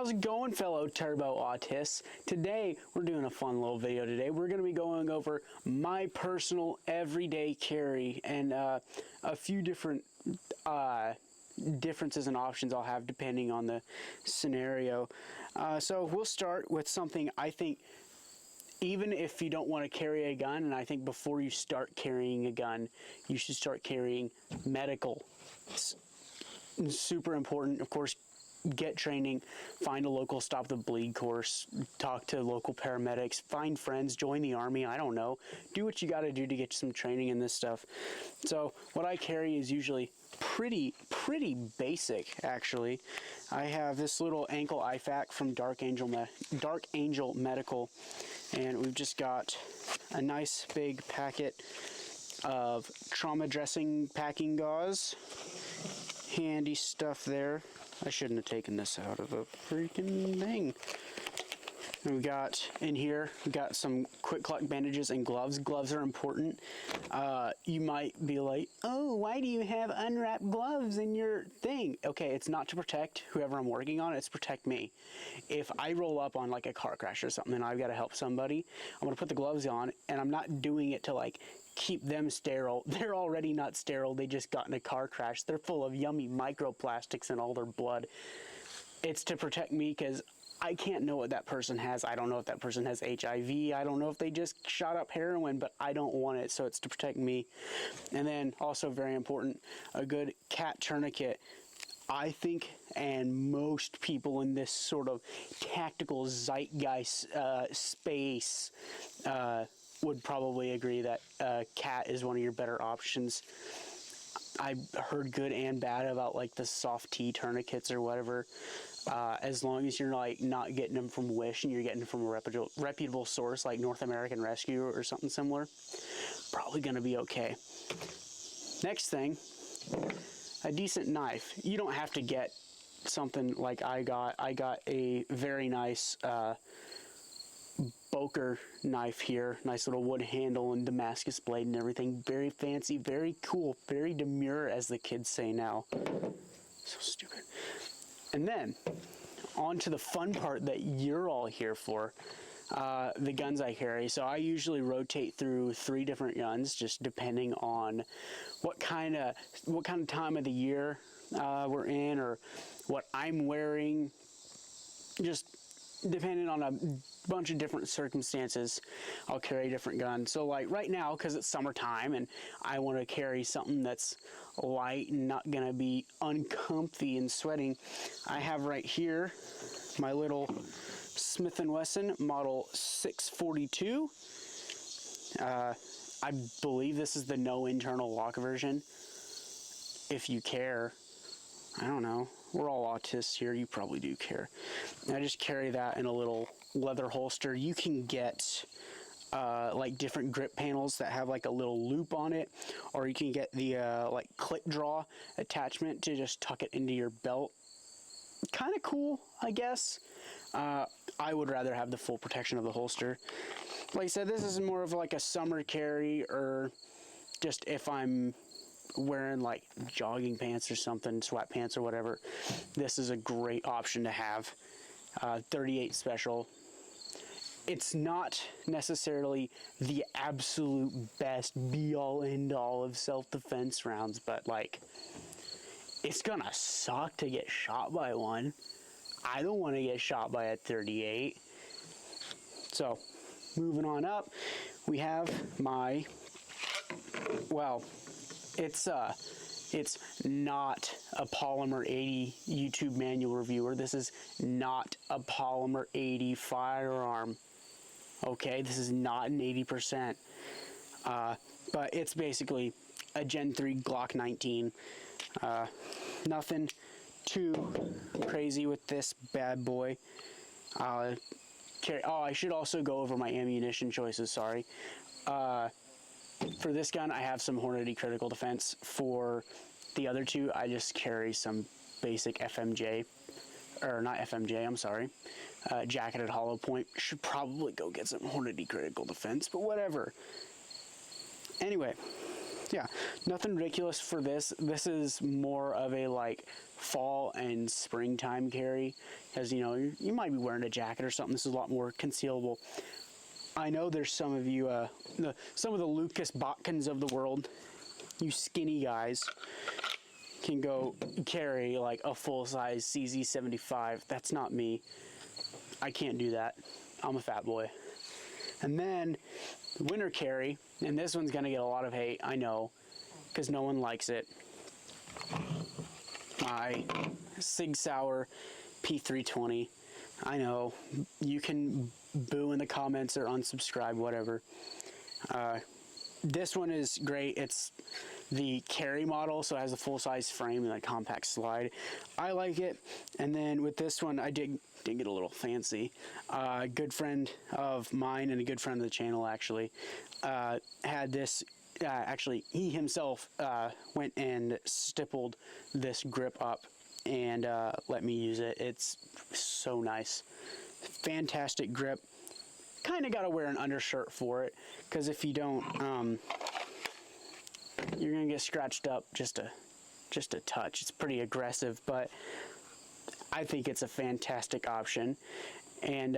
How's it going, fellow turbo autists? Today we're doing a fun little video today. We're going to be going over my personal everyday carry and a few different differences and options I'll have depending on the scenario. So we'll start with something I think, even if you don't want to carry a gun, and I think before you start carrying a gun, you should start carrying medical. It's super important, of course. Get training, find a local Stop the Bleed course, talk to local paramedics, find friends, join the army, I don't know. Do what you got to do to get some training in this stuff. So what I carry is usually pretty basic, actually. I have this little ankle IFAK from Dark Angel Medical, and we've just got a nice big packet of trauma dressing packing gauze. Handy stuff there. I shouldn't have taken this out of a freaking thing. And we got in here, we got some quick clock bandages and gloves. Gloves are important. You might be like, oh, why do you have unwrapped gloves in your thing? Okay, it's not to protect whoever I'm working on, it's to protect me. If I roll up on like a car crash or something and I've got to help somebody, I'm gonna put the gloves on, and I'm not doing it to like keep them sterile. They're already not sterile. They just got in a car crash. They're full of yummy microplastics in all their blood. It's to protect me because I can't know what that person has. I don't know if that person has HIV. I don't know if they just shot up heroin, but I don't want it, so it's to protect me. And then also very important, a good cat tourniquet. I think, and most people in this sort of tactical zeitgeist space would probably agree that cat is one of your better options. I've heard good and bad about like the soft T tourniquets or whatever. As long as you're like not getting them from Wish and you're getting them from a reputable source like North American Rescue or something similar, probably gonna be okay. Next thing, a decent knife. You don't have to get something like I got. I got a very nice Boker knife here, nice little wood handle and Damascus blade and everything. Very fancy, very cool, very demure, as the kids say now. So stupid. And then on to the fun part that you're all here for, the guns I carry. So I usually rotate through 3 different guns, just depending on what kind of time of the year we're in, or what I'm wearing. Just depending on a bunch of different circumstances, I'll carry a different gun. So like right now, because it's summertime and I want to carry something that's light and not gonna be uncomfy and sweating, I have right here my little Smith & Wesson model 642. I believe this is the no internal lock version. If you care, I don't know. We're all autists here. You probably do care. I just carry that in a little leather holster. You can get like different grip panels that have like a little loop on it, or you can get the like clip draw attachment to just tuck it into your belt. Kind of cool, I guess. I would rather have the full protection of the holster. Like I said, this is more of like a summer carry, or just if I'm wearing like jogging pants or something, sweatpants or whatever. This is a great option to have. 38 special. It's not necessarily the absolute best be-all end-all of self-defense rounds, but like, it's gonna suck to get shot by one. I don't want to get shot by a 38. So moving on up, we have my, well, it's not a Polymer 80 YouTube manual reviewer. This is not a Polymer 80 firearm. Okay, this is not an 80%. But it's basically a Gen 3 Glock 19. Nothing too crazy with this bad boy. Oh, I should also go over my ammunition choices, sorry. For this gun, I have some Hornady Critical Defense. For the other two, I just carry some basic FMJ, or not FMJ, I'm sorry, jacketed hollow point. Should probably go get some Hornady Critical Defense, but whatever. Anyway, yeah, Nothing ridiculous for this. This is more of a like fall and springtime carry, because you know you might be wearing a jacket or something. This is a lot more concealable. I know there's some of you, some of the Lucas Botkins of the world, you skinny guys, can go carry like a full-size CZ75. That's not me. I can't do that. I'm a fat boy. And then winter carry, and this one's gonna get a lot of hate, I know, because no one likes it. My Sig Sauer P320. I know, you can boo in the comments or unsubscribe, whatever. This one is great. It's the carry model, so it has a full-size frame and a compact slide. I like it. And then with this one, I did get a little fancy. A good friend of mine and a good friend of the channel actually had this. Actually, he himself went and stippled this grip up and let me use it. It's so nice. Fantastic grip. Kind of got to wear an undershirt for it, because if you don't, you're gonna get scratched up just a touch. It's pretty aggressive, but I think it's a fantastic option. And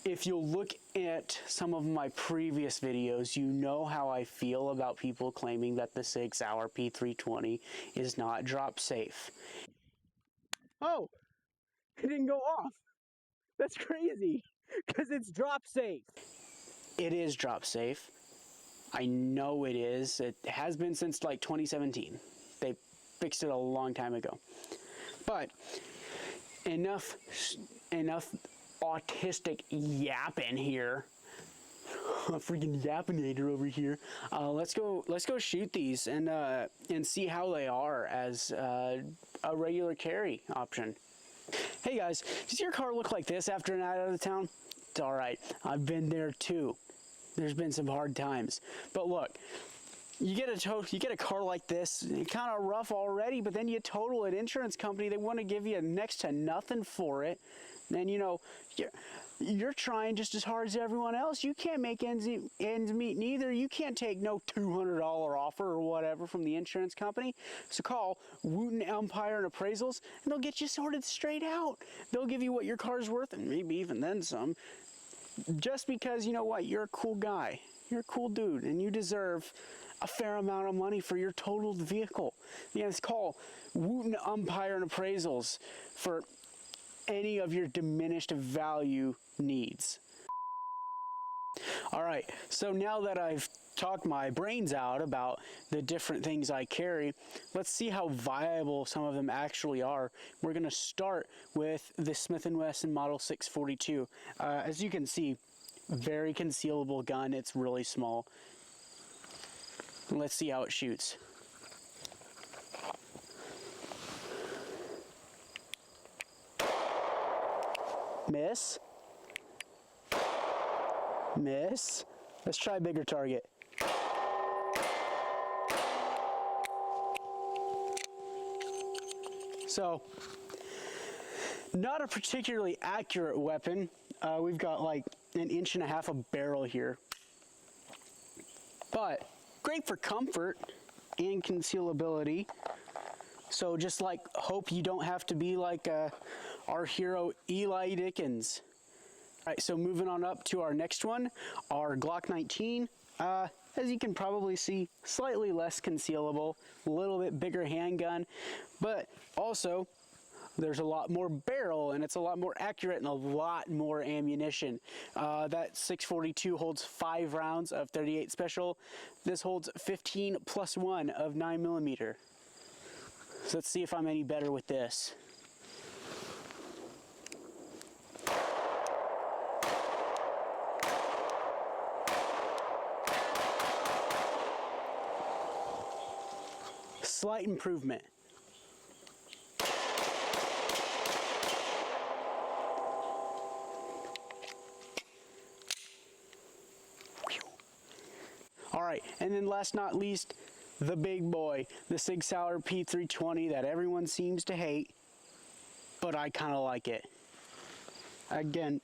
if you'll look at some of my previous videos, you know how I feel about people claiming that the Sig Sauer P320 is not drop safe. Oh, it didn't go off. That's crazy, because it's drop safe. It is drop safe. I know it is. It has been since like 2017. They fixed it a long time ago. But enough autistic yapping here. A freaking yappinator over here. Let's go shoot these and see how they are as a regular carry option. Hey guys, does your car look like this after a night out of town? It's all right. I've been there too. There's been some hard times. But look, you get a car like this, kind of rough already, but then you total an insurance company, they want to give you next to nothing for it. And you know, you're trying just as hard as everyone else. You can't make ends meet neither. You can't take no $200 offer or whatever from the insurance company. So call Wooten Empire and Appraisals, and they'll get you sorted straight out. They'll give you what your car's worth, and maybe even then some. Just because, you know what, you're a cool guy. You're a cool dude, and you deserve a fair amount of money for your totaled vehicle. Yes, call Wooten Empire and Appraisals for any of your diminished value needs. All right, so now that I've talked my brains out about the different things I carry, let's see how viable some of them actually are. We're gonna start with the Smith & Wesson Model 642. As you can see, very concealable gun. It's really small. Let's see how it shoots. Miss. Miss. Let's try a bigger target. So, not a particularly accurate weapon. We've got like 1.5 inches of barrel here. But great for comfort and concealability. So just like, hope you don't have to be like our hero Eli Dickens. All right, so moving on up to our next one, our Glock 19. As you can probably see, slightly less concealable, a little bit bigger handgun, but also there's a lot more barrel and it's a lot more accurate and a lot more ammunition. That 642 holds 5 rounds of 38 special. This holds 15 plus 1 of 9mm. So let's see if I'm any better with this. Slight improvement. All right, and then last not least, the big boy, the Sig Sauer P320 that everyone seems to hate, but I kind of like it. Again,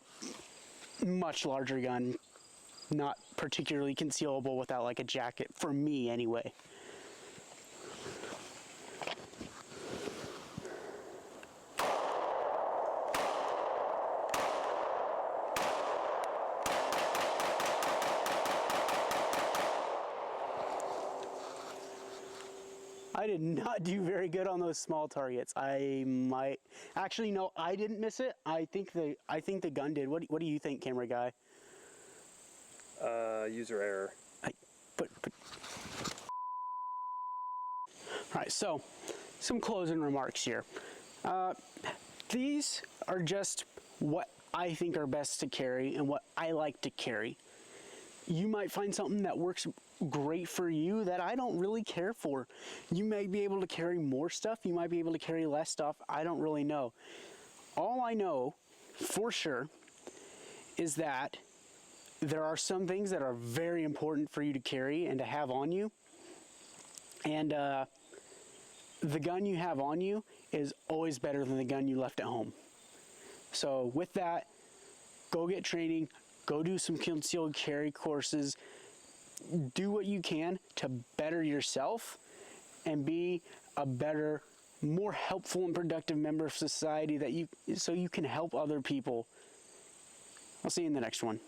much larger gun, not particularly concealable without like a jacket, for me anyway. did not do very good on those small targets. I might actually no, I didn't miss it. I think the gun did. What do you think, camera guy? User error. All right, so some closing remarks here. These are just what I think are best to carry and what I like to carry. You might find something that works great for you that I don't really care for. You may be able to carry more stuff, you might be able to carry less stuff, I don't really know. All I know for sure is that there are some things that are very important for you to carry and to have on you. And the gun you have on you is always better than the gun you left at home. So with that, go get training, go do some concealed carry courses, do what you can to better yourself and be a better, more helpful and productive member of society so you can help other people. I'll see you in the next one.